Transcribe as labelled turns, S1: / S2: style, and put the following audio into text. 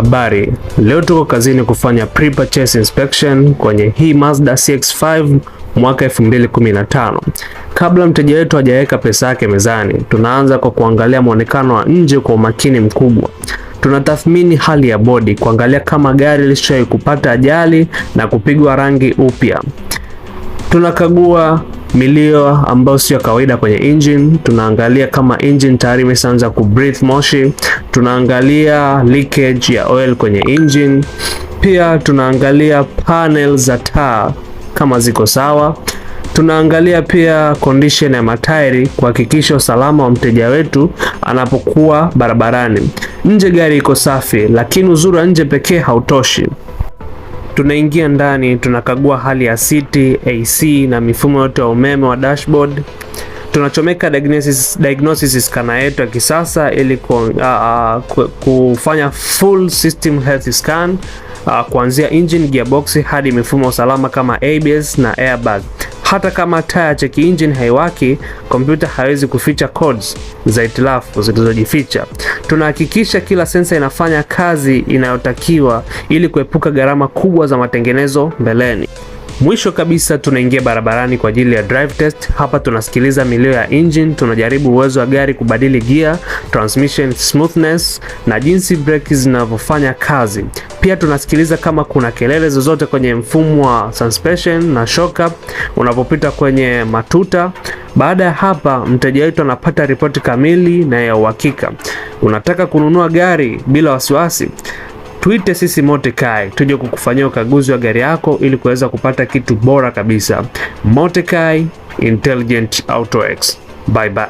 S1: Habari, leo tuko kazini kufanya pre-purchase inspection kwenye hii Mazda CX-5 mwaka 2015. Kabla mteja wetu hajaweka pesa yake mezani, tunaanza kwa kuangalia muonekano wa nje kwa umakini mkubwa. Tunatathmini hali ya bodi, kuangalia kama gari lishawahi kupata ajali na kupigwa rangi upya. Tunakagua milio ambayo sio kawaida kwenye engine. Tunaangalia kama engine tayari imeshaanza kubreathe moshi. Tunaangalia leakage ya oil kwenye engine. Pia tunaangalia panel za taa kama ziko sawa. Tunaangalia pia condition ya matairi kuhakikisha usalama wa mteja wetu anapokuwa barabarani. Nje gari iko safi, lakini uzuri wa nje pekee hautoshi. Tunaingia ndani, tunakagua hali ya siti, AC na mifumo yote ya umeme wa dashboard. Tunachomeka diagnosis scanner yetu ya kisasa ili kufanya full system health scan, kuanzia engine, gearbox hadi mifumo usalama kama ABS na airbag. Hata kama taa check engine haiwaki, kompyuta haiwezi kuficha codes za hitilafu zilizojificha. Tunahakikisha kila sensor inafanya kazi inayotakiwa ili kuepuka gharama kubwa za matengenezo mbeleni. Mwisho kabisa tunaingia barabarani kwa ajili ya drive test. Hapa tunasikiliza milio ya engine, tunajaribu uwezo wa gari kubadili gear, transmission smoothness na jinsi breki zinavyofanya kazi. Pia tunasikiliza kama kuna kelele zozote kwenye mfumo wa suspension na shock up unapopita kwenye matuta. Baada ya hapa, mteja wetu anapata ripoti kamili na ya uhakika. Unataka kununua gari bila wasiwasi? Tuite sisi Motekai tuje kukufanyia ukaguzi wa gari yako ili kuweza kupata kitu bora kabisa. Motekai Intelligent Auto X. Bye bye.